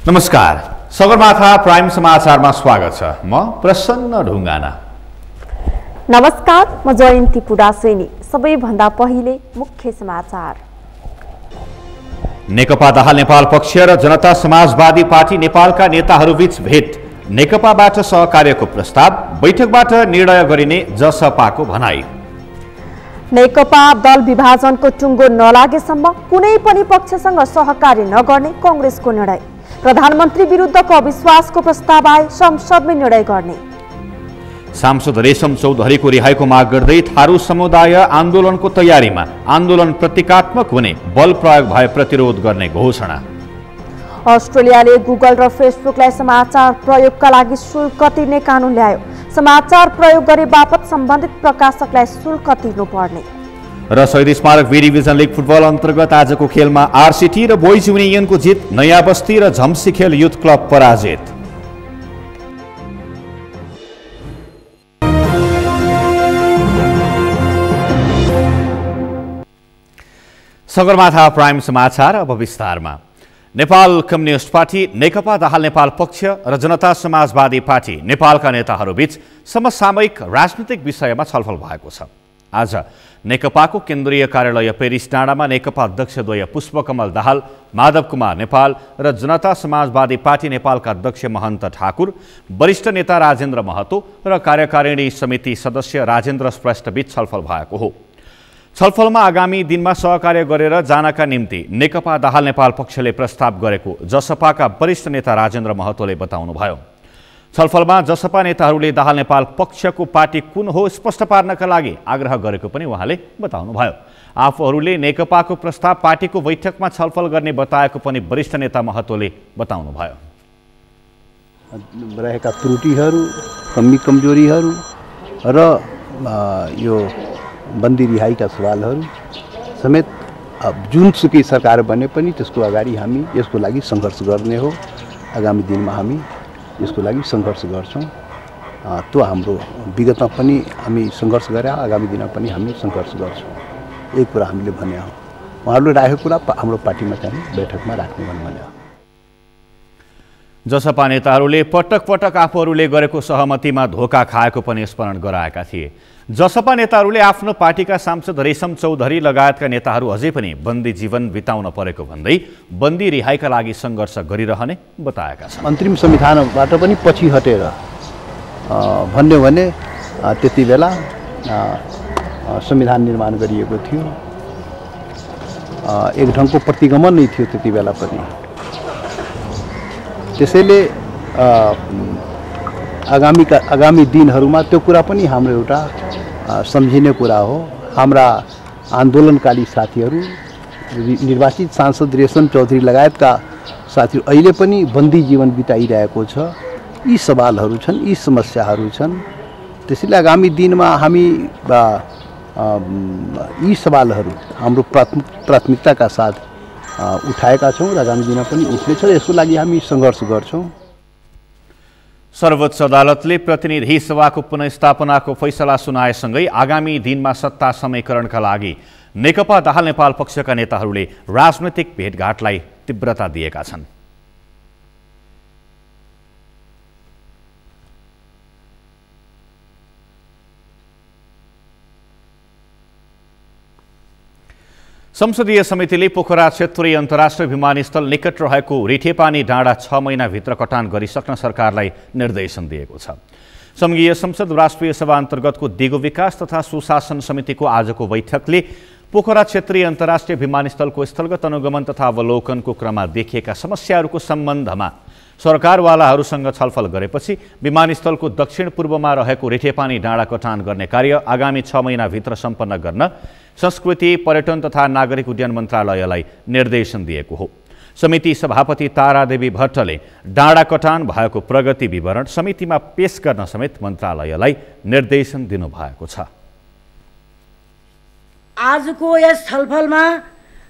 नमस्कार, सगरमाथा प्राइम समाचारमा स्वागत छ। म प्रसन्न ढुङ्गाना। नमस्कार, म जयन्ती पुडासेनी। सबैभन्दा पहिले मुख्य समाचार। नेकपा दाहाल नेपाल पक्ष र जनता समाजवादी पार्टी नेपालका नेताहरूबीच भेट। नेकपाबाट सहकार्यको प्रस्ताव, बैठकबाट निर्णय गरिने जसपाको भनाई। नेकपा दल विभाजनको टुङ्गो नलागेसम्म कुनै पनि पक्षसँग सहकार्य नगर्ने कांग्रेसको निर्णय। प्रधानमन्त्री विरुद्धको अविश्वासको प्रस्ताव आए संसदमै निर्णय गर्ने। सांसद रेशम चौधरीको रिहाईको माग गर्दै थारू समुदाय आन्दोलनको तयारीमा। आन्दोलन प्रतीकात्मक हुने, बल प्रयोग भए प्रतिरोध गर्ने घोषणा। अस्ट्रेलियाले गुगल र फेसबुकलाई समाचार प्रयोगका लागि शुल्क तिर्ने कानून ल्यायो। समाचार प्रयोग गरे बापत सम्बन्धित प्रकाशकलाई शुल्क तिर्नुपर्ने। र शहीद स्मारक बी डिभिजन लिग फुटबल अन्तर्गत आजको खेलमा आरसीटी र बोइज युनियनको जित। नयाँ बस्ती र झम्सीखेल युथ क्लब पराजित। सगरमाथा प्राइम समाचार अब विस्तारमा। नेपाल कम्युनिस्ट पार्टी, नेकपा दाहाल नेपाल पक्ष र जनता समाजवादी पार्टी नेपालका नेताहरूबीच समसामयिक राजनीतिक विषयमा छलफल भएको छ। आज नेकपाको केन्द्रीय कार्यालय पेरिस डाँडामा नेकपा अध्यक्षद्वय पुष्पकमल दाहाल, माधव कुमार नेपाल र जनता समाजवादी पार्टी नेपालका अध्यक्ष महन्त ठाकुर, वरिष्ठ नेता राजेन्द्र महतो र कार्यकारिणी समिति सदस्य राजेन्द्र श्रेष्ठबीच छलफल भएको हो। छलफलमा आगामी दिनमा सहकार्य गरेर जानका निम्ति नेकपा दाहाल नेपाल पक्षले प्रस्ताव गरेको जसपाका वरिष्ठ नेता राजेन्द्र महतोले बताउनुभयो। छलफलमा जसपा नेताहरूले दाहाल नेपाल पक्षको पार्टी कुन हो स्पष्ट पार्नका लागि आग्रह गरेको पनि उहाँले बताउनुभयो। आफूहरूले नेकपाको प्रस्ताव पार्टीको बैठकमा छलफल गर्ने बताएको पनि वरिष्ठ नेता महतोले बताउनुभयो। रहेका त्रुटिहरू, कमी कमजोरीहरू र यो बन्दी रिहाईका सवालहरू समेत जुनसुकै सरकार बने पनि त्यसको अगाडि हामी यसको लागि सङ्घर्ष गर्ने हो। आगामी दिनमा हामी यसको लागि सङ्घर्ष गर्छौँ। त्यो हाम्रो विगतमा पनि हामी सङ्घर्ष गरे, आगामी दिनमा पनि हामी सङ्घर्ष गर्छौँ। एक कुरा हामीले भने हो, उहाँहरूले राखेको कुरा हाम्रो पार्टीमा चाहिँ बैठकमा राख्ने भने हो। जसपा नेताहरूले पटक पटक आफूहरूले गरेको सहमतिमा धोका खाएको पनि स्मरण गराएका थिए। जसपा नेताहरूले आफ्नो पार्टीका सांसद रेशम चौधरी लगायतका नेताहरू अझै पनि बन्दी जीवन बिताउन परेको भन्दै बन्दी रिहाईका लागि सङ्घर्ष गरिरहने बताएका छन्। अन्तरिम संविधानबाट पनि पछि हटेर भन्यो भने त्यति बेला संविधान निर्माण गरिएको थियो। एक ढङ्गको प्रतिगमन नै थियो त्यति बेला पनि। त्यसैले आगामी दिनहरूमा त्यो कुरा पनि हाम्रो एउटा सम्झिने कुरा हो। हाम्रा आन्दोलनकाली साथीहरू, निर्वाचित सांसद रेशम चौधरी लगायतका साथीहरू अहिले पनि बन्दी जीवन बिताइरहेको छ। यी सवालहरू छन्, यी समस्याहरू छन्। त्यसैले आगामी दिनमा हामी यी सवालहरू हाम्रो प्राथमिकताका साथ उठाएका छौँ र आगामी दिनमा पनि उठ्नेछ। यसको लागि हामी सङ्घर्ष गर्छौँ। सर्वोच्च अदालतले प्रतिनिधि सभाको पुनर्स्थापनाको फैसला सुनाएसँगै आगामी दिनमा सत्ता समीकरणका लागि नेकपा दाहाल नेपाल पक्षका नेताहरूले राजनैतिक भेटघाटलाई तीव्रता दिएका छन्। संसदीय समितिले पोखरा क्षेत्रीय अन्तर्राष्ट्रिय विमानस्थल निकट रहेको रिठेपानी डाँडा 6 महिनाभित्र कटान गरिसक्न सरकारलाई निर्देशन दिएको छ। संघीय संसद राष्ट्रिय सभा अन्तर्गतको दिगो विकास तथा सुशासन समितिको आजको बैठकले पोखरा क्षेत्रीय अन्तर्राष्ट्रिय विमानस्थलको स्थलगत अनुगमन तथा अवलोकनको क्रममा देखिएका समस्याहरूको सम्बन्धमा सरकारवालाहरूसँग छलफल गरेपछि विमानस्थलको दक्षिण पूर्वमा रहेको रिठेपानी डाँडा कटान गर्ने कार्य आगामी 6 महिनाभित्र सम्पन्न गर्न संस्कृति, पर्यटन तथा नागरिक उड्डयन मन्त्रालयलाई निर्देशन दिएको हो। समिति सभापति तारादेवी भट्टले डाँडा कटान भएको प्रगति विवरण समितिमा पेश गर्न समेत मन्त्रालयलाई निर्देशन दिनुभएको छ। आजको यस छलफलमा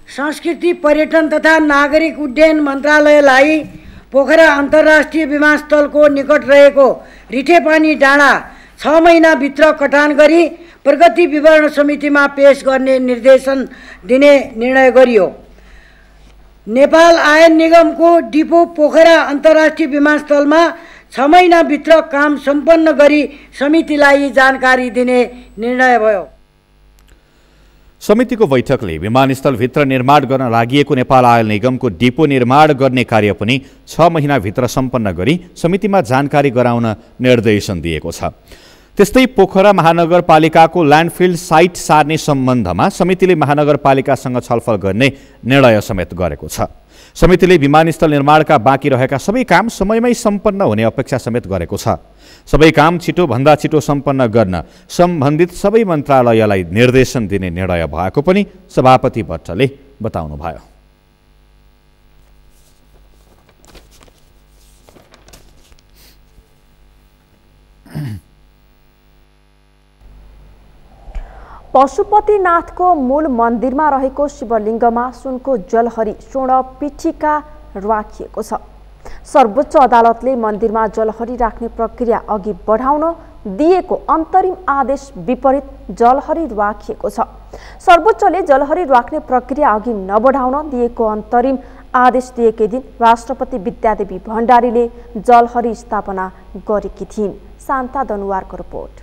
संस्कृति, पर्यटन तथा नागरिक उड्डयन मन्त्रालयलाई पोखरा अन्तर्राष्ट्रिय विमानस्थलको निकट रहेको रिठेपानी डाँडा 6 महिनाभित्र कटान गरी प्रगति विवरण समितिमा पेश गर्ने निर्देशन दिने निर्णय गरियो। नेपाल आयन निगमको डिपो पोखरा अन्तर्राष्ट्रिय विमानस्थलमा 6 महिनाभित्र काम सम्पन्न गरी समितिलाई जानकारी दिने निर्णय भयो। समितिको बैठकले विमानस्थलभित्र निर्माण गर्न लागि नेपाल आयल निगमको डिपो निर्माण गर्ने कार्य पनि 6 महिनाभित्र सम्पन्न गरी समितिमा जानकारी गराउन निर्देशन दिएको छ। त्यस्तै पोखरा महानगरपालिकाको ल्यान्डफिल्ड साइट सार्ने सम्बन्धमा समितिले महानगरपालिकासँग छलफल गर्ने निर्णय समेत गरेको छ। समितिले विमानस्थल निर्माणका बाँकी रहेका सबै काम समयमै सम्पन्न हुने अपेक्षा समेत गरेको छ। सबै काम छिटोभन्दा छिटो सम्पन्न गर्न सम्बन्धित सबै मन्त्रालयलाई निर्देशन दिने निर्णय भएको पनि सभापति भट्टले बताउनुभयो। पशुपतिनाथको मूल मन्दिरमा रहेको शिवलिङ्गमा सुनको जलहरी स्वर्ण पीठिका राखिएको छ। सर्वोच्च अदालतले मन्दिरमा जलहरी राख्ने प्रक्रिया अघि बढाउन दिएको अन्तरिम आदेश विपरीत जलहरी राखिएको छ। सर्वोच्चले जलहरी राख्ने प्रक्रिया अघि नबढाउन दिएको अन्तरिम आदेश दिएकै दिन राष्ट्रपति विद्यादेवी भण्डारीले जलहरी स्थापना गरेकी थिइन्। शान्ता दनुवारको रिपोर्ट।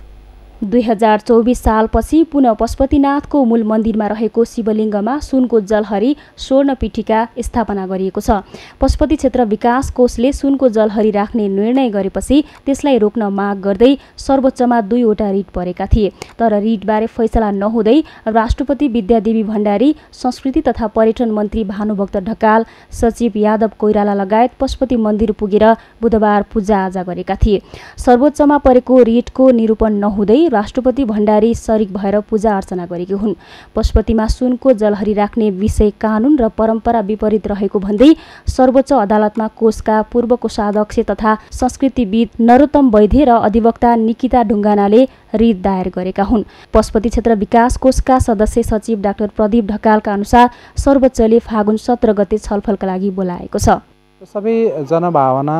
2024 सालपछि पुनः पशुपतिनाथको मूल मन्दिरमा रहेको शिवलिङ्गमा सुनको जलहरी स्वर्ण पीठिका स्थापना गरिएको छ। पशुपति क्षेत्र विकास कोषले सुनको जलहरी राख्ने निर्णय गरेपछि त्यसलाई रोक्न माग गर्दै सर्वोच्चमा 2 वटा रिट परेका थिए। तर रिटबारे फैसला नहुँदै राष्ट्रपति विद्यादेवी भण्डारी, संस्कृति तथा पर्यटन मन्त्री भानुभक्त ढकाल, सचिव यादव कोइराला लगायत पशुपति मन्दिर पुगेर बुधबार पूजाआजा गरेका थिए। सर्वोच्चमा परेको रिटको निरूपण नहुँदै राष्ट्रपति भण्डारी सरिक भएर पूजा अर्चना गरेकी हुन्। पशुपतिमा सुनको जलहरी राख्ने विषय कानुन र परम्परा विपरीत रहेको भन्दै सर्वोच्च अदालतमा कोषका पूर्व कोषाध्यक्ष तथा संस्कृतिविद नरोत्तम वैद्य र अधिवक्ता निकिता ढुङ्गानाले रिट दायर गरेका हुन्। पशुपति क्षेत्र विकास कोषका सदस्य सचिव डाक्टर प्रदीप ढकालका अनुसार सर्वोच्चले फागुन 17 गते छलफलका लागि बोलाएको छ। सबै जनभावना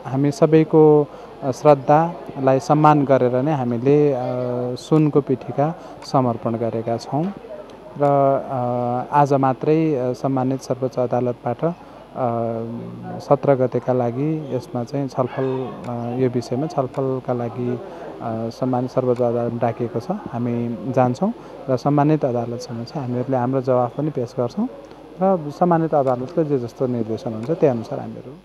हामी सबैको श्रद्धालाई सम्मान गरेर नै हामीले सुनको पीठिका समर्पण गरेका छौँ र आज मात्रै सम्मानित सर्वोच्च अदालतबाट 17 गतेका लागि यसमा चाहिँ छलफल यो विषयमा छलफलका लागि सम्मानित सर्वोच्च अदालत डाकिएको छ। हामी जान्छौँ र सम्मानित अदालतसँग चाहिँ हामीहरूले हाम्रो जवाफ पनि पेश गर्छौँ र सम्मानित अदालतले जे जस्तो निर्देशन हुन्छ त्यही अनुसार हामीहरू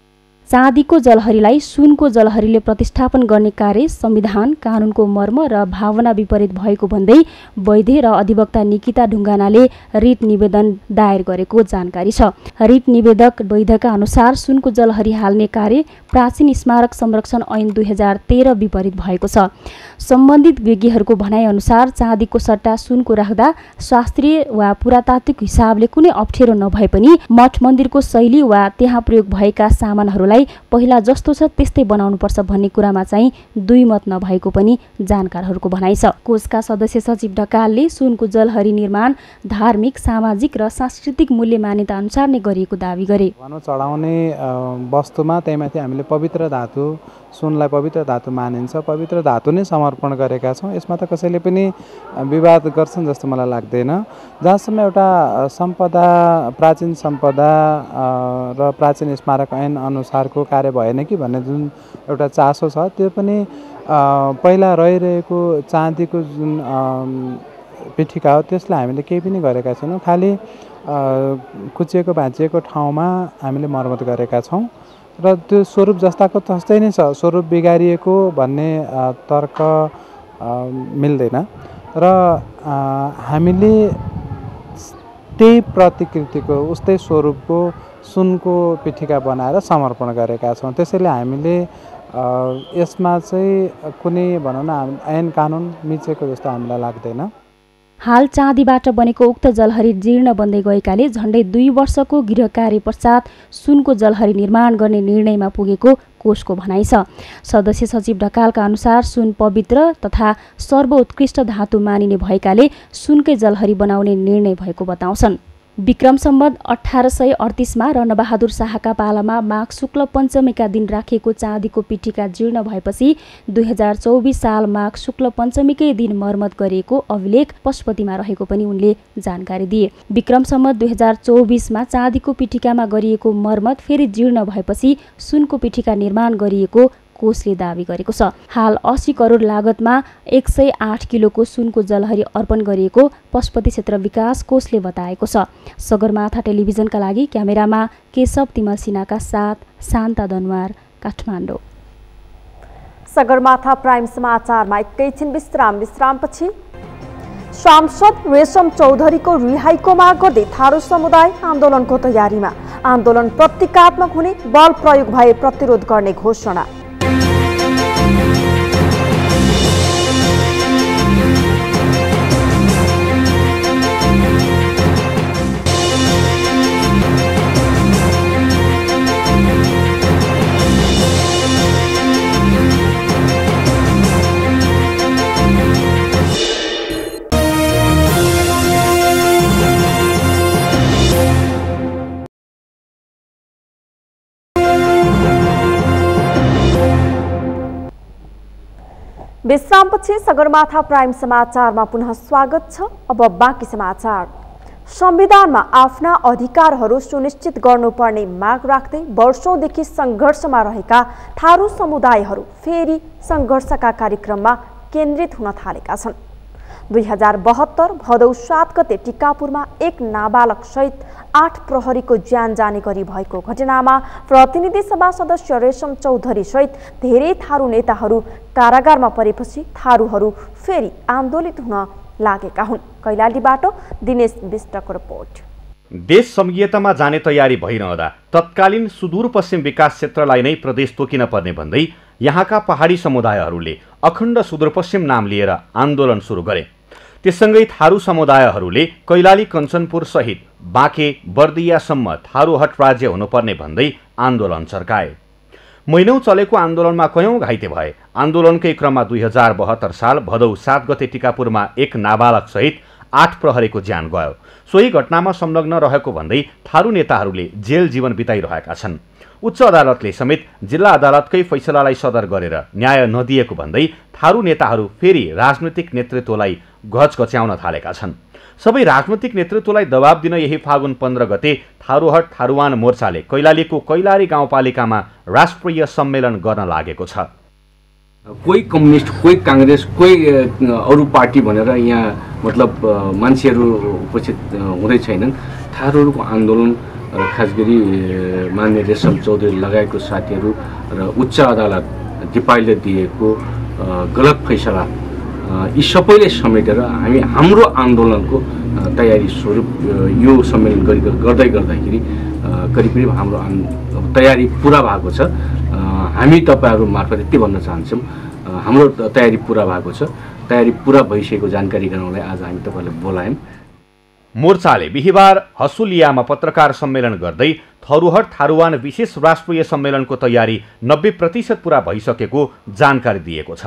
चाँदीको जलहरीलाई सुनको जलहरीले प्रतिस्थापन गर्ने कार्य संविधान कानुनको मर्म र भावना विपरीत भएको भन्दै वैद्य र अधिवक्ता निकिता ढुङ्गानाले रिट निवेदन दायर गरेको जानकारी छ। रिट निवेदक वैद्यका अनुसार सुनको जलहरी हाल्ने कार्य प्राचीन स्मारक संरक्षण ऐन 2013 विपरीत भएको छ। सम्बन्धित विज्ञहरूको भनाइअनुसार चाँदीको सट्टा सुनको राख्दा शास्त्रीय वा पुरातात्विक हिसाबले कुनै अप्ठ्यारो नभए पनि मठ मन्दिरको शैली वा त्यहाँ प्रयोग भएका सामानहरूलाई पहिला जस्तो छ त्यस्तै बनाउनुपर्छ भन्ने कुरामा चाहिँ दुई मत नभएको पनि जानकारहरूको भनाइ छ। कोषका सदस्य सचिव ढकालले सुनको जलहरी निर्माण धार्मिक, सामाजिक र सांस्कृतिक मूल्य मान्यता अनुसार नै गरिएको दावी गरे। चढाउने वस्तुमा त्यहीमाथि हामीले पवित्र धातु सुनलाई पवित्र धातु मानिन्छ, पवित्र धातु नै समर्पण गरेका छौँ। यसमा त कसैले पनि विवाद गर्छन् जस्तो मलाई लाग्दैन। जहाँसम्म एउटा सम्पदा प्राचीन सम्पदा र प्राचीन स्मारक ऐन अनुसारको कार्य भएन कि भन्ने जुन एउटा चासो छ त्यो पनि पहिला रहिरहेको चाँदीको जुन पीठिका हो त्यसलाई हामीले केही पनि गरेका छैनौँ। खालि कुचिएको भाँचिएको ठाउँमा हामीले मर्मत गरेका छौँ र त्यो स्वरूप जस्ताको तस्तै नै छ। स्वरूप बिगारिएको भन्ने तर्क मिल्दैन र हामीले त्यही प्रतिकृतिको उस्तै स्वरूपको सुनको पीठिका बनाएर समर्पण गरेका छौँ। त्यसैले हामीले यसमा चाहिँ कुनै भनौँ न ऐन कानुन मिचेको जस्तो हामीलाई लाग्दैन। हाल चाँदीबाट बनेको उक्त जलहरी जीर्ण बन्दै गएकाले झण्डै 2 वर्षको गृह कार्य पश्चात सुनको जलहरी निर्माण गर्ने निर्णयमा पुगेको कोषको भनाइ छ। सदस्य सचिव ढकालका अनुसार सुन पवित्र तथा सर्वोत्कृष्ट धातु मानिने भएकाले सुनकै जलहरी बनाउने निर्णय भएको बताउँछन्। विक्रम सम्वत 1838 रणबहादुर शाहका पालामा माघ शुक्ल पञ्चमीका दिन राखिएको चाँदीको पिठीका जीर्ण भएपछि 2024 साल माघ शुक्ल पञ्चमीकै दिन मर्मत गरिएको अभिलेख पशुपतिमा रहेको पनि उनले जानकारी दिए। विक्रम सम्वत 2024 चाँदीको पिठिकामा गरिएको मर्मत फेरि जीर्ण भएपछि सुनको पिठिका निर्माण गरिएको कोषले दावी गरेको छ। हाल 80 करोड लागतमा 108 किलोको सुनको जलहरी अर्पण गरिएको पशुपति क्षेत्र विकास कोषले बताएको छ। सगरमाथा टेलिभिजनका लागि क्यामेरामा केशव तिमल सिन्हाका साथ शान्ता दनवार, काठमाडौँ। सगरमाथा प्राइम समाचारमा एकैछिन विश्रामपछि सांसद रेशम चौधरीको रिहाईको माग गर्दै थारू समुदाय आन्दोलनको तयारीमा। आन्दोलन प्रतीकात्मक हुने, बल प्रयोग भए प्रतिरोध गर्ने घोषणा। विश्रामपछि सगरमाथा प्राइम समाचारमा पुनः स्वागत छ। अब बाँकी समाचार। संविधानमा आफ्ना अधिकारहरू सुनिश्चित गर्नुपर्ने माग राख्दै वर्षौंदेखि सङ्घर्षमा रहेका थारू समुदायहरू फेरि सङ्घर्षका कार्यक्रममा केन्द्रित हुन थालेका छन्। 2072 भदौ 7 गते टिकापुरमा एक नाबालक सहित 8 प्रहरीको ज्यान जाने गरी भएको घटनामा प्रतिनिधि सभा सदस्य रेशम चौधरी सहित धेरै थारू नेताहरू कारागारमा परेपछि थारूहरू फेरि आन्दोलित हुन लागेका हुन्। कैलालीबाट दिनेश विष्टको रिपोर्ट। देश संघीयतामा जाने तयारी भइरहँदा तत्कालीन सुदूरपश्चिम विकास क्षेत्रलाई नै प्रदेश तोकिन पर्ने भन्दै यहाँका पहाडी समुदायहरूले अखण्ड सुदूरपश्चिम नाम लिएर आन्दोलन सुरु गरे। त्यससँगै थारू समुदायहरूले कैलाली कञ्चनपुर सहित बाँके बर्दियासम्म थारूहट राज्य हुनुपर्ने भन्दै आन्दोलन चर्काए। महिनौं चलेको आन्दोलनमा कयौं घाइते भए। आन्दोलनकै क्रममा 2072 साल भदौ 7 गते टिकापुरमा एक नाबालक सहित 8 प्रहरीको ज्यान गयो। सोही घटनामा संलग्न रहेको भन्दै थारू नेताहरूले जेल जीवन बिताइरहेका छन्। उच्च अदालतले समेत जिल्ला अदालतकै फैसलालाई सदर गरेर न्याय नदिएको भन्दै थारू नेताहरू फेरि राजनैतिक नेतृत्वलाई घचघच्याउन थालेका छन्। सबै राजनैतिक नेतृत्वलाई दबाब दिन यही फागुन 15 गते थारूहट थारूवान मोर्चाले कैलालीको कैलाली गाउँपालिकामा राष्ट्रिय सम्मेलन गर्न लागेको छ। कोही कम्युनिस्ट, कोही कांग्रेस, कोही अरू पार्टी भनेर यहाँ मतलब मान्छेहरू उपस्थित हुँदै छैनन्। थारूहरूको आन्दोलन खास गरी मान्य रेशम चौधरी लगायतको साथीहरू र उच्च अदालत दिपाईले दिएको गलत फैसला यी सबैले समेटेर हामी हाम्रो आन्दोलनको तयारी स्वरूप यो सम्मेलन गर्दाखेरि करिब हाम्रो तयारी पुरा भएको छ। हामी तपाईहरु मार्फत यति भन्न चाहन्छौँ, हाम्रो तयारी पुरा भएको छ। तयारी पुरा भइसकेको जानकारी गराउनलाई आज हामी तपाईहरुलाई बोलायौं। मोर्चाले बिहीबार हसुलियामा पत्रकार सम्मेलन गर्दै थरुहट थारूवान विशेष राष्ट्रिय सम्मेलनको तयारी 90% पुरा भइसकेको जानकारी दिएको छ।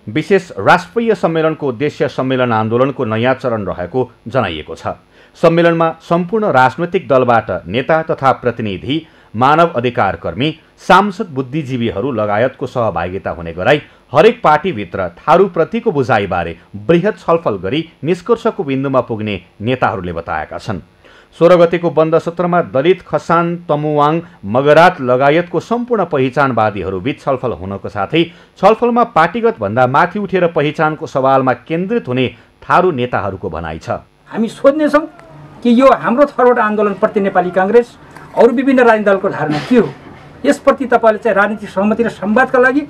विशेष राष्ट्रिय सम्मेलनको उद्देश्य सम्मेलन आन्दोलनको नयाँ चरण रहेको जनाइएको छ। सम्मेलनमा सम्पूर्ण राजनैतिक दलबाट नेता तथा प्रतिनिधि, मानव अधिकार कर्मी, सांसद, बुद्धिजीवीहरू लगायतको सहभागिता हुने गराई हरेक पार्टीभित्र थारूप्रतिको बुझाइबारे बृहत छलफल गरी निष्कर्षको बिन्दुमा पुग्ने नेताहरूले बताएका छन्। 16 गतेको बन्द सत्रमा दलित, खसान, तमुवाङ, मगरात लगायतको सम्पूर्ण पहिचानवादीहरू बीच छलफल हुनको साथै छलफलमा पार्टीगत भन्दा माथि उठेर पहिचानको सवालमा केन्द्रित हुने थारू नेताहरूको भनाइ छ। हामी सोध्नेछौँ कि यो हाम्रो थरोट आन्दोलनप्रति नेपाली कांग्रेस अरू विभिन्न राजनीतिक दलको धारणा के हो। यसप्रति तपाईले चाहिँ राजनीतिक सहमति र संवादका लागि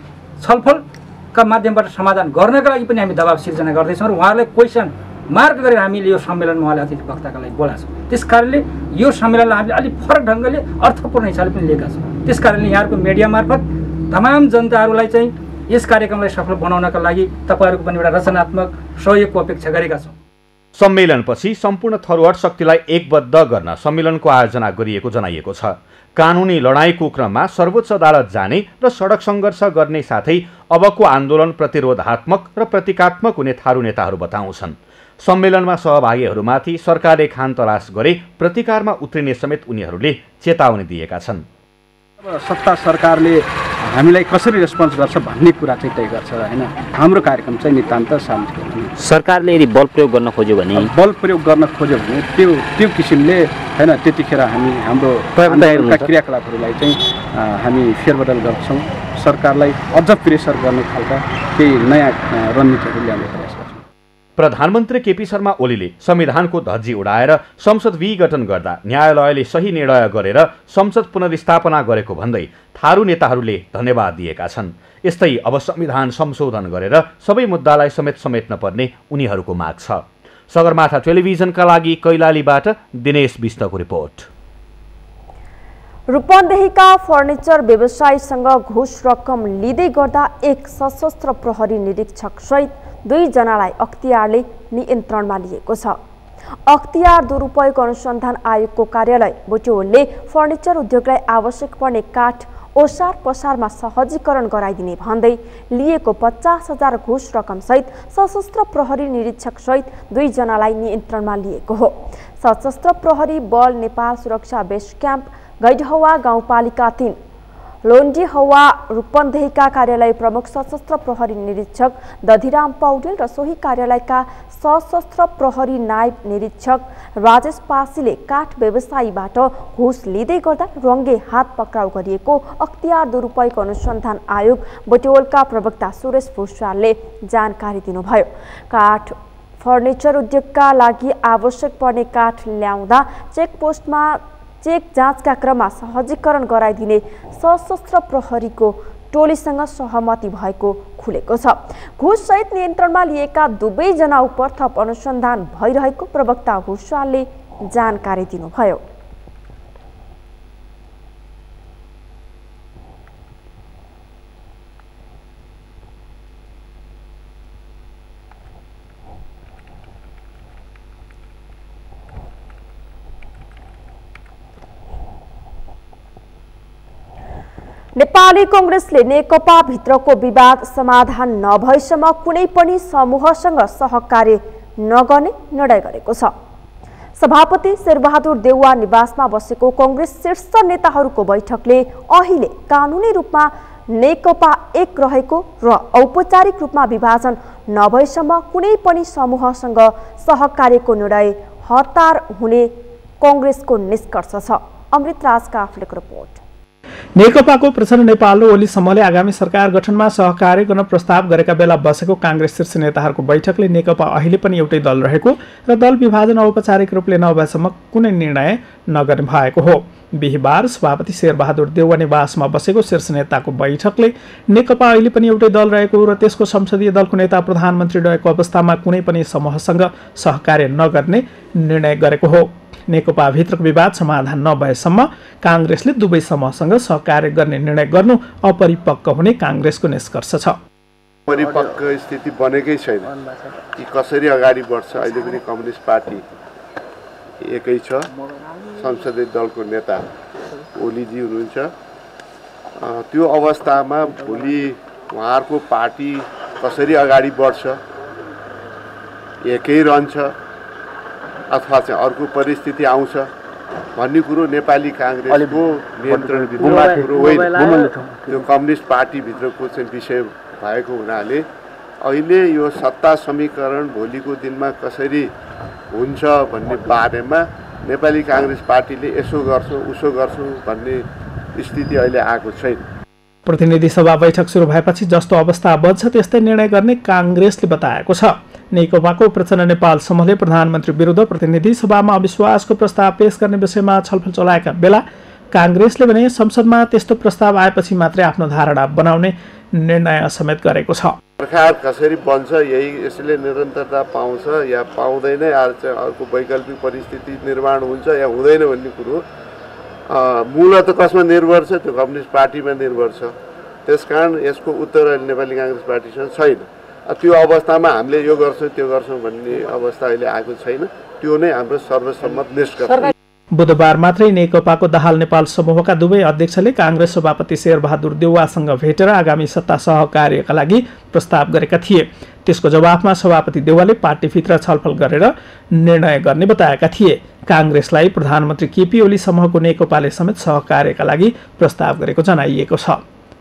छलफलका माध्यमबाट समाधान गर्नका लागि पनि हामी दबाब सिर्जना गर्दैछौँ र उहाँलाई क्वेसन मार्क गरेर हामीले यो सम्मेलनमा उहाँलाई अतिथि वक्ताका लागि बोलाछौँ। त्यसकारणले यो सम्मेलनलाई हामीले अलिक फरक ढङ्गले अर्थपूर्ण हिसाबले पनि लिएका छौँ। त्यसकारणले यहाँहरूको मिडिया मार्फत तमाम जनताहरूलाई चाहिँ यस कार्यक्रमलाई सफल बनाउनका लागि तपाईहरूको पनि एउटा रचनात्मक सहयोगको अपेक्षा गरेका छौँ। सम्मेलनपछि सम्पूर्ण थरुहट शक्तिलाई एकबद्ध गर्न सम्मेलनको आयोजना गरिएको जनाइएको छ। कानुनी लडाईँको क्रममा सर्वोच्च अदालत जाने र सडक सङ्घर्ष गर्ने साथै अबको आन्दोलन प्रतिरोधात्मक र प्रतीकात्मक हुने थारू नेताहरू बताउँछन्। सम्मेलनमा सहभागीहरूमाथि सरकारले खानतरास गरे प्रतिकारमा उत्रिने समेत उनीहरूले चेतावनी दिएका छन्। सत्ता सरकारले हामीलाई कसरी रेस्पोन्स गर्छ भन्ने कुरा चाहिँ तय गर्छ हैन। हाम्रो कार्यक्रम चाहिँ नितान्त शान्तिपूर्ण। सरकारले यदि बल प्रयोग गर्न खोज्यो भने त्यो किसिमले हैन त्यतिखेर हामी हाम्रो क्रियाकलापहरूलाई चाहिँ हामी फेरबदल गर्छौँ। सरकारलाई अझ प्रेसर गर्ने खालका केही नयाँ रणनीतिहरू ल्याउने प्रयास गर्छौँ। प्रधानमन्त्री केपी शर्मा ओलीले संविधानको धज्जी उडाएर संसद विघटन गर्दा न्यायालयले सही निर्णय गरेर संसद पुनर्स्थापना गरेको भन्दै थारू नेताहरूले धन्यवाद दिएका छन्। यस्तै अब संविधान संशोधन गरेर सबै मुद्दालाई समेट्न पर्ने उनीहरूको माग छ। सगरमाथा टेलिभिजनका लागि कैलालीबाट दिनेश बिष्टको रिपोर्ट। रूपन्देहीका फर्निचर व्यवसायीसँग घुस रकम लिँदै गर्दा एक सशस्त्र प्रहरी निरीक्षक सहित 2 जनालाई अख्तियारले नियन्त्रणमा लिएको छ। अख्तियार दुरुपयोग अनुसन्धान आयोगको कार्यालय बुटवलले फर्निचर उद्योगलाई आवश्यक पर्ने काठ ओसार पसारमा सहजीकरण गराइदिने भन्दै लिएको 50,000 घुस रकम सहित सशस्त्र प्रहरी निरीक्षक सहित 2 जनालाई नियन्त्रणमा लिएको हो। सशस्त्र प्रहरी बल नेपाल सुरक्षा बेस क्याम्प गैढहवा गाउँपालिका 3 लोन्डीहवा रूपन्देहीका कार्यालय प्रमुख सशस्त्र प्रहरी निरीक्षक दधिराम पौडेल र सोही कार्यालयका सशस्त्र प्रहरी नायब निरीक्षक राजेश पासीले काठ व्यवसायीबाट घुस लिँदै गर्दा रङ्गे हात पक्राउ गरिएको अख्तियार दुरुपयोग अनुसन्धान आयोग बुटवलका प्रवक्ता सुरेश भुषालले जानकारी दिनुभयो। काठ फर्निचर उद्योगका लागि आवश्यक पर्ने काठ ल्याउँदा चेकपोस्टमा चेक जाँचका क्रममा सहजीकरण गराइदिने सशस्त्र प्रहरीको टोलीसँग सहमति भएको खुलेको छ। घुससहित नियन्त्रणमा लिएका 2 जना उप थप अनुसन्धान भइरहेको प्रवक्ता भुषालले जानकारी दिनुभयो। नेपाली कांग्रेसले नेकपा भित्रको विवाद समाधान नभएसम्म कुनै पनि समूहसँग सहकार्य नगर्ने निर्णय गरेको छ। सभापति शेरबहादुर देउवा निवासमा बसेको कांग्रेस शीर्ष नेताहरूको बैठकले अहिले कानुनी रूपमा नेकपा एक रहेको र औपचारिक रूपमा विभाजन नभएसम्म कुनै पनि समूहसँग सहकार्यको निर्णय हतार हुने कांग्रेसको निष्कर्ष छ। अमृत राज काफ्लेको रिपोर्ट। नेकपाको प्रचण्ड नेपाल र ओली समूहले आगामी सरकार गठनमा सहकार्य गर्न प्रस्ताव गरेका बेला बसेको कांग्रेस शीर्ष नेताहरूको बैठकले नेकपा अहिले पनि एउटै दल रहेको र दल विभाजन औपचारिक रूपले नभएसम्म कुनै निर्णय नगर्ने भएको हो। बिहिबार सभापति शेरबहादुर देउवा निवासमा बसेको शीर्ष नेताको बैठकले नेकपा अहिले पनि एउटै दल रहेको र त्यसको संसदीय दलको नेता प्रधानमन्त्री रहेको अवस्थामा कुनै पनि समूहसँग सहकार्य नगर्ने निर्णय गरेको हो। नेकपा भित्रको विवाद समाधान नभएसम्म कांग्रेसले 2 समूहसँग सहकार्य गर्ने निर्णय गर्नु अपरिपक्व हुने कांग्रेसको निष्कर्ष छ। परिपक्व स्थिति बनेकै छैन कि कसरी अगाडि बढ्छ। अहिले पनि कम्युनिस्ट पार्टी एकै छ। संसदीय दलको नेता ओलीजी हुनुहुन्छ। त्यो अवस्थामा भोलि उहाँहरूको पार्टी कसरी अगाडि बढ्छ, एकै रहन्छ अथवा चाहिँ अर्को परिस्थिति आउँछ भन्ने कुरो नेपाली कांग्रेसको नियन्त्रणभित्र कुरो होइन। त्यो कम्युनिस्ट पार्टीभित्रको चाहिँ विषय भएको हुनाले अहिले यो सत्ता समीकरण भोलिको दिनमा कसरी हुन्छ भन्ने बारेमा नेपाली कांग्रेस पार्टीले यसो गर्छौँ उसो गर्छौँ भन्ने स्थिति अहिले आएको छैन। प्रतिनिधि सभा बैठक सुरु भएपछि जस्तो अवस्था बन्छ त्यस्तै निर्णय गर्ने कांग्रेसले बताएको छ। नेकपाको प्रचण्ड नेपाल समूहले प्रधानमन्त्री विरुद्ध प्रतिनिधि सभामा अविश्वासको प्रस्ताव पेश गर्ने विषयमा छलफल चलाएका बेला कांग्रेसले भने संसदमा त्यस्तो प्रस्ताव आएपछि मात्रै आफ्नो धारणा बनाउने निर्णय समेत गरेको छ। सरकार कसरी बन्छ यही यसले निरन्तरता पाउँछ या पाउँदैन, अर्को वैकल्पिक परिस्थिति निर्माण हुन्छ या हुँदैन भन्ने कुरो मूलत कसमा निर्भर छ? त्यो कम्युनिस्ट पार्टीमा निर्भर छ। त्यसकारण यसको उत्तर नेपाली कांग्रेस पार्टीसँग छैन। त्यो अवस्थामा हामीले यो गर्छौँ त्यो गर्छौँ भन्ने अवस्था अहिले आएको छैन। त्यो नै हाम्रो सर्वसम्मत निष्कर्ष। बुधबार मात्रै नेकपाको दाहाल नेपाल समूहका दुवै अध्यक्षले काङ्ग्रेस सभापति शेरबहादुर देउवासँग भेटेर आगामी सत्ता सहकार्यका लागि प्रस्ताव गरेका थिए। त्यसको जवाफमा सभापति देउवाले पार्टीभित्र छलफल गरेर निर्णय गर्ने बताएका थिए। काङ्ग्रेसलाई प्रधानमन्त्री केपी ओली समूहको नेकपाले समेत सहकार्यका लागि प्रस्ताव गरेको जनाइएको छ।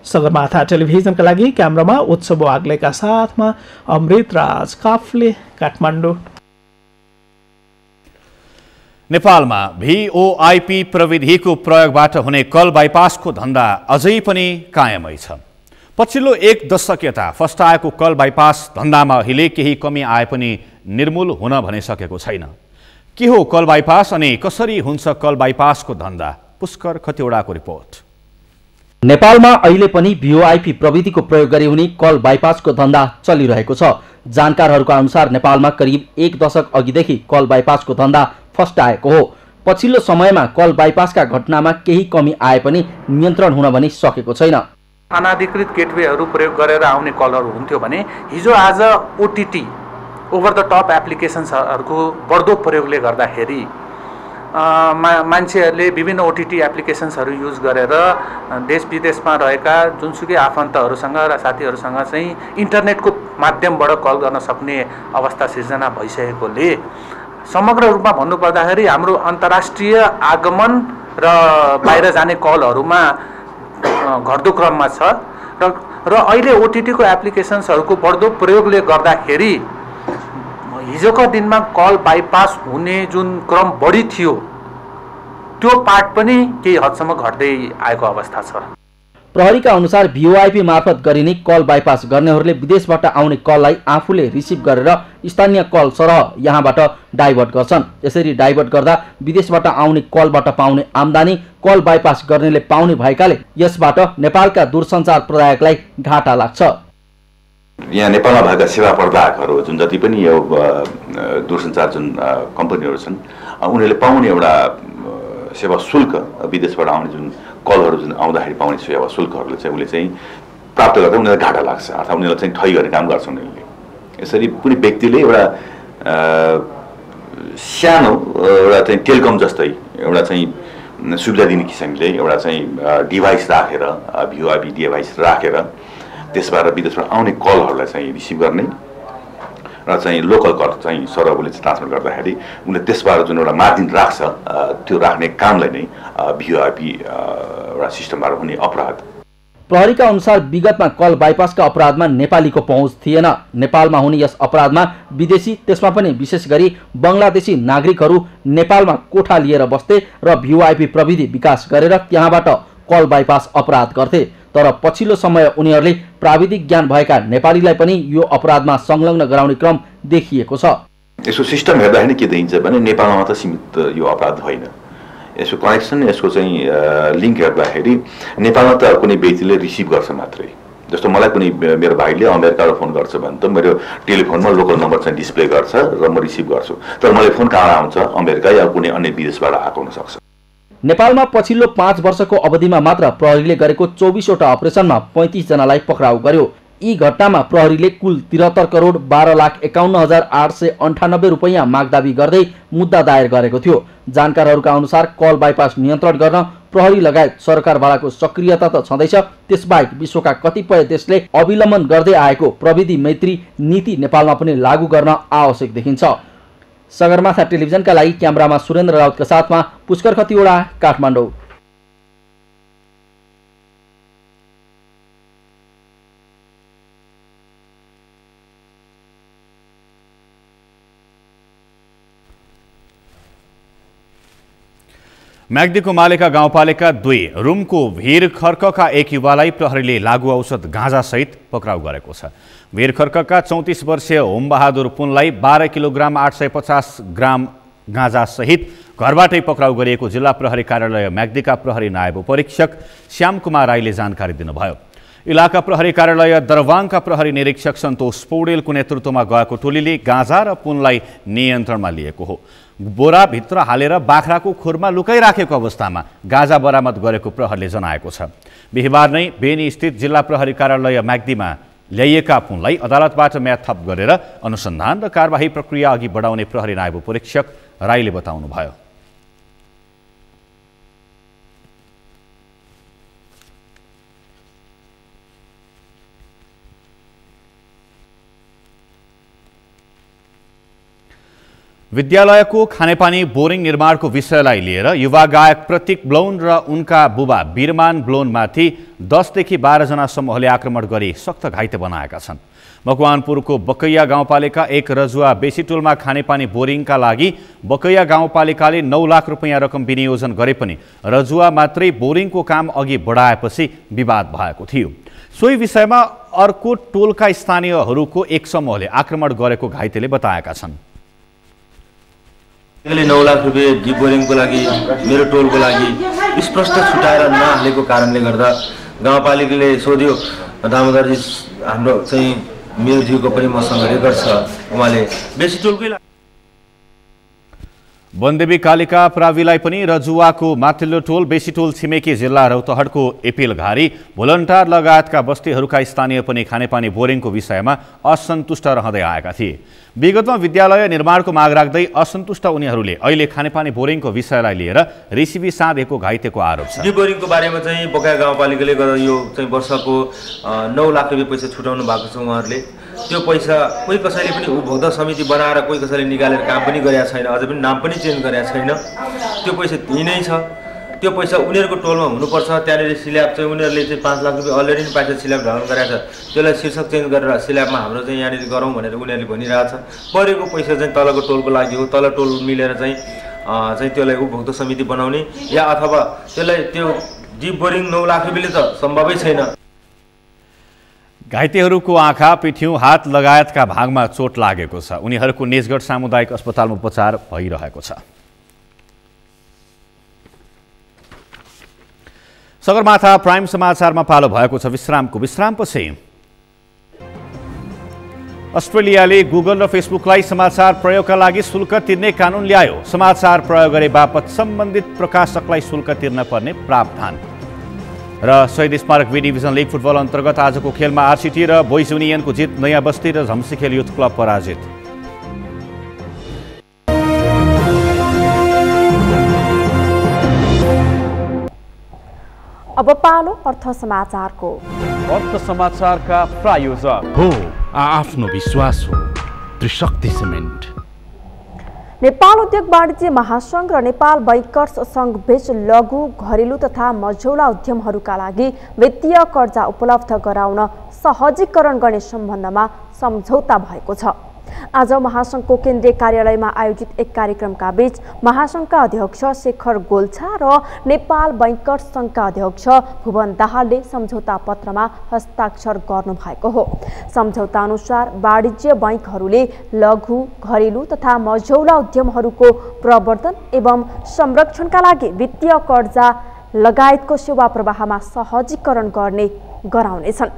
सगरमाथा टेलिभिजनका लागि क्यामेरामा उत्सव वाग्लेका साथमा अमृतराज काफले, काठमाडौँ। नेपालमा भिओआइपी प्रविधिको प्रयोगबाट हुने कल बाइपासको धन्दा अझै पनि कायमै छ। पछिल्लो 1 दशक यता फस्टाएको कल बाइपास धन्दामा अहिले केही कमी आए पनि निर्मूल हुन भनिसकेको छैन। के हो कल बाइपास अनि कसरी हुन्छ कल बाइपासको धन्दा? पुष्कर खतिवडाको रिपोर्ट। नेपालमा अहिले पनि भिओआइपी प्रविधिको प्रयोग गरी हुने कल बाइपासको धन्दा चलिरहेको छ। जानकारहरूका अनुसार नेपालमा करिब 1 दशक अघिदेखि कल बाइपासको धन्दा फस्टाएको हो। पछिल्लो समयमा कल बाइपासका घटनामा केही कमी आए पनि नियन्त्रण हुन पनि सकेको छैन। अनाधिकृत गेटवेहरू प्रयोग गरेर आउने कलहरू हुन्थ्यो भने हिजो आज ओटिटी ओभर द टप एप्लिकेसन्सहरूको बढ्दो प्रयोगले गर्दाखेरि मान्छेहरूले विभिन्न ओटिटी एप्लिकेसन्सहरू युज गरेर देश विदेशमा रहेका जुनसुकै आफन्तहरूसँग र साथीहरूसँग चाहिँ इन्टरनेटको माध्यमबाट कल गर्न सक्ने अवस्था सिर्जना भइसकेकोले समग्र रूपमा भन्नुपर्दाखेरि हाम्रो अन्तर्राष्ट्रिय आगमन र बाहिर जाने कलहरूमा घट्दो क्रममा छ र अहिले ओटिटीको एप्लिकेसन्सहरूको बढ्दो प्रयोगले गर्दाखेरि हिजोको दिनमा कल बाइपास हुने जुन क्रम बढी थियो त्यो पार्ट पनि केही हदसम्म घट्दै आएको अवस्था छ। प्रहरीका अनुसार भिओआइपी मार्फत गरिने कल बाइपास गर्नेहरूले विदेशबाट आउने कललाई आफूले रिसिभ गरेर स्थानीय कल सरह यहाँबाट डाइभर्ट गर्छन्। यसरी डाइभर्ट गर्दा विदेशबाट आउने कलबाट पाउने आम्दानी कल बाइपास गर्नेले पाउने भएकाले यसबाट नेपालका दूरसञ्चार प्रदायकलाई घाटा लाग्छ। यहाँ नेपालमा भएका सेवा प्रदायकहरू जुन जति पनि यो दूरसञ्चार जुन कम्पनीहरू छन् उनीहरूले पाउने एउटा सेवा शुल्क विदेशबाट आउने जुन कलहरू जुन आउँदाखेरि पाउने सेवा शुल्कहरूले चाहिँ उसले चाहिँ प्राप्त गर्दा उनीहरूलाई घाटा लाग्छ अथवा उनीहरूलाई चाहिँ ठगी गर्ने काम गर्छ उनीहरूले। यसरी कुनै व्यक्तिले एउटा सानो एउटा चाहिँ टेलिकम जस्तै एउटा चाहिँ सुविधा दिने किसिमले एउटा चाहिँ डिभाइस राखेर भिओआइपी डिभाइस राखेर त्यसबाट विदेशबाट आउने कलहरूलाई चाहिँ रिसिभ गर्ने र चाहिँ लोकल कल चाहिँ सरहरूले ट्रान्सफर गर्दाखेरि उनले त्यसबाट जुन एउटा मार्जिन राख्छ त्यो राख्ने कामलाई नै भिओआइपी एउटा सिस्टमबाट हुने अपराध। प्रहरीका अनुसार विगतमा कल बाइपासका अपराधमा नेपालीको पहुँच थिएन। नेपालमा हुने यस अपराधमा विदेशी त्यसमा पनि विशेष गरी बङ्गलादेशी नागरिकहरू नेपालमा कोठा लिएर बस्थे र भिओआइपी प्रविधि विकास गरेर त्यहाँबाट कल बाइपास अपराध गर्थे। तर पछिल्लो समय उनीहरूले प्राविधिक ज्ञान भएका नेपालीलाई पनि यो अपराधमा संलग्न गराउने क्रम देखिएको छ। यसको सिस्टम हेर्दाखेरि के देखिन्छ भने नेपालमा मात्र सीमित यो अपराध होइन। यसको कनेक्सन यसको चाहिँ लिङ्क हेर्दाखेरि नेपालमा त कुनै व्यक्तिले रिसिभ गर्छ मात्रै। जस्तो मलाई कुनै मेरो भाइले अमेरिकाबाट फोन गर्छ भने त मेरो टेलिफोनमा लोकल नम्बर चाहिँ डिस्प्ले गर्छ र म रिसिभ गर्छु। तर मलाई फोन कहाँ आउँछ अमेरिका या कुनै अन्य विदेशबाट आएको हुनसक्छ। नेपालमा पछिल्लो 5 वर्षको अवधिमा मात्र प्रहरीले गरेको 24वटा अपरेसनमा 35 जनालाई पक्राउ गर्यो। यी घटनामा प्रहरीले कुल 73 करोड 12,51,898 रुपैयाँ मागदाबी गर्दै मुद्दा दायर गरेको थियो। जानकारहरूका अनुसार कल बाइपास नियन्त्रण गर्न प्रहरी लगायत सरकारवालाको सक्रियता त छँदैछ, त्यसबाहेक विश्वका कतिपय देशले अवलम्बन गर्दै आएको प्रविधि मैत्री नीति नेपालमा पनि लागू गर्न आवश्यक देखिन्छ। सगरमाथा टेलिभिजनका लागि क्यामेरामा सुरेन्द्र राउतका साथमा पुष्कर खतिवडा, काठमाडौँ। म्याग्दीको मालेका गाउँपालिका 2 रुमको भिरखर्कका एक युवालाई प्रहरीले लागु औषध गाँजासहित पक्राउ गरेको छ। भिरखर्कका 34 वर्षीय होमबहादुर पुनलाई 12 किलोग्राम 850 ग्राम गाँजासहित घरबाटै पक्राउ गरिएको जिल्ला प्रहरी कार्यालय म्याग्दीका प्रहरी नायब उपरीक्षक श्यामकुमार राईले जानकारी दिनुभयो। इलाका प्रहरी कार्यालय दरवाङका प्रहरी निरीक्षक सन्तोष पौडेलको नेतृत्वमा गएको टोलीले गाँजा र पुनलाई नियन्त्रणमा लिएको हो। बोराभित्र हालेर बाख्राको खुरमा लुकाइराखेको अवस्थामा गाँजा बरामद गरेको प्रहरीले जनाएको छ। बिहिबार नै बेनी स्थित जिल्ला प्रहरी कार्यालय म्याग्दीमा ल्याइएका पुनलाई अदालतबाट म्याद थप गरेर अनुसन्धान र कारबाही प्रक्रिया अघि बढाउने प्रहरी नायब उपरीक्षक राईले बताउनुभयो। विद्यालयको खानेपानी बोरिङ निर्माणको विषयलाई लिएर युवा गायक प्रतीक ब्लोन र उनका बुबा बिरमान ब्लोनमाथि 10 देखि 12 जना समूहले आक्रमण गरी सख्त घाइते बनाएका छन्। मकवानपुरको बकैया गाउँपालिका 1 रजुवा बेसीटोलमा खानेपानी बोरिङका लागि बकैया गाउँपालिकाले 9 लाख रुपैयाँ रकम विनियोजन गरे पनि रजुवा मात्रै बोरिङको काम अघि बढाएपछि विवाद भएको थियो। सोही विषयमा अर्को टोलका स्थानीयहरूको एक समूहले आक्रमण गरेको घाइतेले बताएका छन्। 9 लाख रुपैयाँ डिप बोरिङको लागि मेरो टोलको लागि स्पष्ट छुटाएर नहालेको कारणले गर्दा गाउँपालिकाले सोध्यो, दामोदरजी हाम्रो चाहिँ मेरो जीवको पनि मसँग रेकर्ड छ, उहाँले बेसीटोलकै वनदेवी कालिका प्राविलाई पनि रजुवाको माथिल्लो टोल बेसीटोल छिमेकी जिल्ला रौतहटको एपिलघारी भोलन्टार लगायतका बस्तीहरूका स्थानीय पनि खानेपानी बोरिङको विषयमा असन्तुष्ट रहँदै आएका थिए। विगतमा विद्यालय निर्माणको माग राख्दै असन्तुष्ट उनीहरूले अहिले खानेपानी बोरिङको विषयलाई लिएर रिसिभी साधेको घाइतेको आरोप छ। डिप बोरिङको बारेमा चाहिँ बकाया गाउँपालिकाले गर्दा यो चाहिँ वर्षको 9 लाख रुपैयाँ पैसा छुटाउनु भएको छ। उहाँहरूले त्यो पैसा कोही कसैले पनि उपभोक्ता समिति बनाएर कोही कसैले निकालेर काम पनि गरेका छैन, अझै पनि नाम पनि चेन्ज गरेका छैन। त्यो पैसा त्यही नै छ। त्यो पैसा उनीहरूको टोलमा हुनुपर्छ। त्यहाँनिर स्ल्याब चाहिँ उनीहरूले चाहिँ 5 लाख रुपैयाँ अलरेडी नै पैसा स्ल्याब ढलान गरेको छ। त्यसलाई शीर्षक चेन्ज गरेर स्ल्याबमा हाम्रो चाहिँ यहाँनिर गरौँ भनेर उनीहरूले भनिरहेछ। परेको पैसा चाहिँ तलको टोलको लागि हो। तल टोल मिलेर चाहिँ त्यसलाई उपभोक्ता समिति बनाउने या अथवा त्यसलाई त्यो डिप बोरिङ 9 लाख रुपैयाँले त सम्भवै छैन। घाइतेहरूको आँखा, पिठ्यौँ, हात लगायतका भागमा चोट लागेको छ। उनीहरूको निजगढ सामुदायिक अस्पतालमा उपचार भइरहेको छ। सगरमाथा प्राइम समाचारमा पालो भएको छ विश्रामको। विश्रामपछि अस्ट्रेलियाले गुगल र फेसबुकलाई समाचार प्रयोगका लागि शुल्क तिर्ने कानुन ल्यायो। समाचार प्रयोग गरे बापत सम्बन्धित प्रकाशकलाई शुल्क तिर्न पर्ने प्रावधान। र शहीद स्मारक बी डिभिजन लिग फुटबल अन्तर्गत आजको खेलमा आरसीटी र बोइज युनियनको जित, नयाँ बस्ती र झम्सीखेल युथ क्लब पराजित। अब पालो अर्थ समाचारको। अर्थ समाचारका प्रायोजक हो आफ्नो विश्वास हो त्रिशक्ति सिमेन्ट। नेपाल उद्योग वाणिज्य महासंघ र नेपाल बैंकर्स संघ बीच लघु, घरेलु तथा मझौला उद्यमहरूका लागि वित्तीय कर्जा उपलब्ध गराउन सहजीकरण गर्ने सम्बन्धमा सम्झौता भएको छ। आज महासंघको केन्द्रीय कार्यालयमा आयोजित एक कार्यक्रमका बीच महासंघका अध्यक्ष शेखर गोल्छा र नेपाल बैंकर्स संघका अध्यक्ष भुवन दाहालले सम्झौता पत्रमा हस्ताक्षर गर्नुभएको हो। सम्झौता अनुसार वाणिज्य बैंकहरूले लघु, घरेलु तथा मझौला उद्यमहरूको प्रवर्धन एवं संरक्षणका लागि वित्तीय कर्जा लगायतको सेवा प्रवाहमा सहजीकरण गराउनेछन्।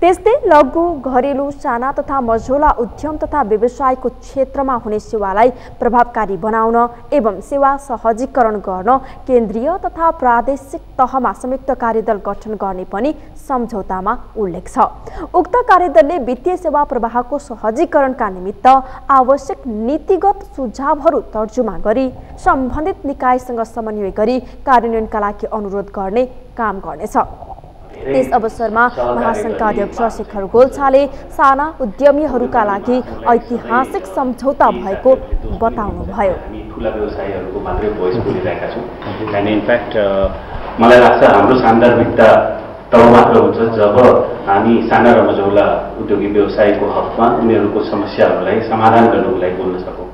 त्यस्तै लघु, घरेलु, साना तथा मझौला उद्यम तथा व्यवसायको क्षेत्रमा हुने सेवालाई प्रभावकारी बनाउन एवं सेवा सहजीकरण गर्न केन्द्रीय तथा प्रादेशिक तहमा संयुक्त कार्यदल गठन गर्ने पनि सम्झौतामा उल्लेख छ। उक्त कार्यदलले वित्तीय सेवा प्रवाहको सहजीकरणका निमित्त आवश्यक नीतिगत सुझावहरू तर्जुमा गरी सम्बन्धित निकायसँग समन्वय गरी कार्यान्वयनका लागि अनुरोध गर्ने काम गर्नेछ। त्यस अवसरमा महासंघका अध्यक्ष शेखर गोल्छाले साना उद्यमीहरूका लागि ऐतिहासिक सम्झौता भएको बताउनुभयो। ठुला व्यवसायीहरूको मात्रै भोइस बोलिरहेका छौँ। एन्ड इनफ्याक्ट मलाई लाग्छ हाम्रो सान्दर्भिकता तब मात्र हुन्छ जब हामी साना र मझौला उद्योगी व्यवसायको हकमा उनीहरूको समस्याहरूलाई समाधान गर्नको लागि बोल्न सकौँ।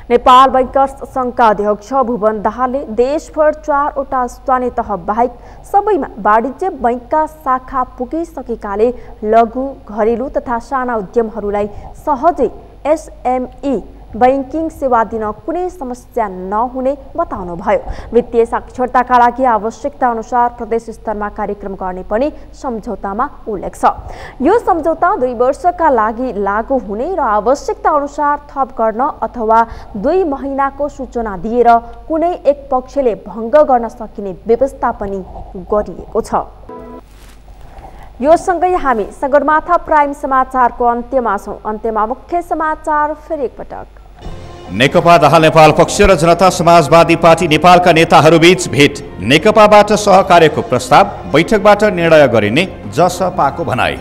नेपाल बैंकर्स संघका अध्यक्ष भुवन दाहालले देशभर 4वटा स्थानीय तह बाहेक सबैमा वाणिज्य बैंकका शाखा पुगिसकेकाले लघु, घरेलु तथा साना उद्यमहरूलाई सहजै एसएमई बैंकिङ सेवा दिन कुनै समस्या नहुने बताउनुभयो। वित्तीय साक्षरताका लागि आवश्यकता अनुसार प्रदेश स्तरमा कार्यक्रम गर्ने पनि सम्झौतामा उल्लेख छ। यो सम्झौता 2 वर्षका लागि लागू हुने र आवश्यकता अनुसार थप गर्न अथवा 2 महिनाको सूचना दिएर कुनै एक पक्षले भङ्ग गर्न सकिने व्यवस्था पनि गरिएको छ। यो सँगै हामी सगरमाथा प्राइम समाचारको अन्त्यमा छौँ। अन्त्यमा मुख्य समाचार फेरि एकपटक। नेकपा दाहाल नेपाल पक्ष र जनता समाजवादी पार्टी नेपालका नेताहरूबीच भेट। नेकपाबाट सहकार्यको प्रस्ताव, बैठकबाट निर्णय गरिने जसपाको भनाई।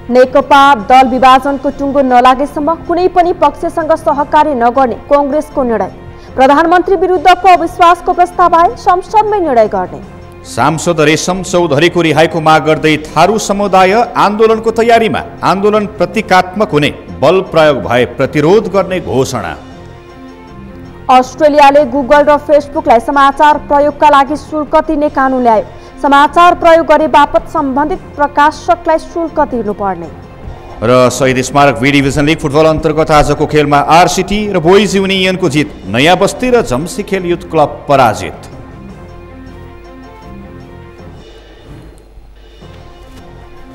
नेकपा दल विभाजनको टुङ्गो नलागेसम्म कुनै पनि पक्षसँग सहकार्य नगर्ने कांग्रेसको निर्णय। प्रधानमन्त्री विरुद्धको अविश्वासको प्रस्ताव आए संसदमै निर्णय गर्ने। सांसद रेशम चौधरीको रिहाईको माग गर्दै थारू समुदाय आन्दोलनको तयारीमा। आन्दोलन प्रतीकात्मक हुने, बल प्रयोग भए प्रतिरोध गर्ने घोषणा। अस्ट्रेलियाले गुगल र फेसबुकलाई समाचार प्रयोगका लागि शुल्क तिर्ने कानुन ल्यायो। समाचार प्रयोग गरे बापत सम्बन्धित प्रकाशकलाई शुल्क तिर्नुपर्ने। र शहीद स्मारक बी डिभिजन लिग फुटबल अन्तर्गत आजको खेलमा आरसिटी र बोइज युनियनको जित। नयाँ बस्ती र जम्सीखेल युथ क्लब पराजित।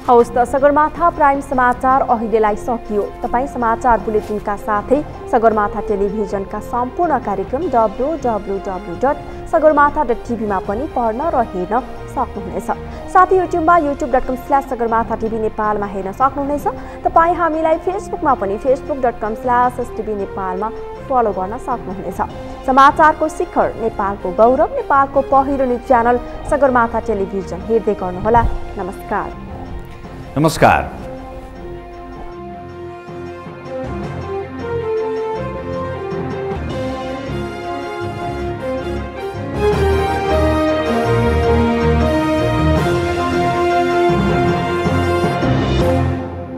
हवस् त सगरमाथा प्राइम समाचार अहिलेलाई सकियो। तपाईँ समाचार बुलेटिनका साथै सगरमाथा टेलिभिजनका सम्पूर्ण कार्यक्रम www.sagarmatha.tv मा पनि पढ्न र हेर्न सक्नुहुनेछ। साथै युट्युबमा youtube.com/sagarmathatv नेपालमा हेर्न सक्नुहुनेछ। तपाईँ हामीलाई फेसबुकमा पनि facebook.com/stv नेपालमा फलो गर्न सक्नुहुनेछ। समाचारको शिखर, नेपालको गौरव, नेपालको पहिलो न्युज च्यानल सगरमाथा टेलिभिजन हेर्दै गर्नुहोला। नमस्कार। नमस्कार।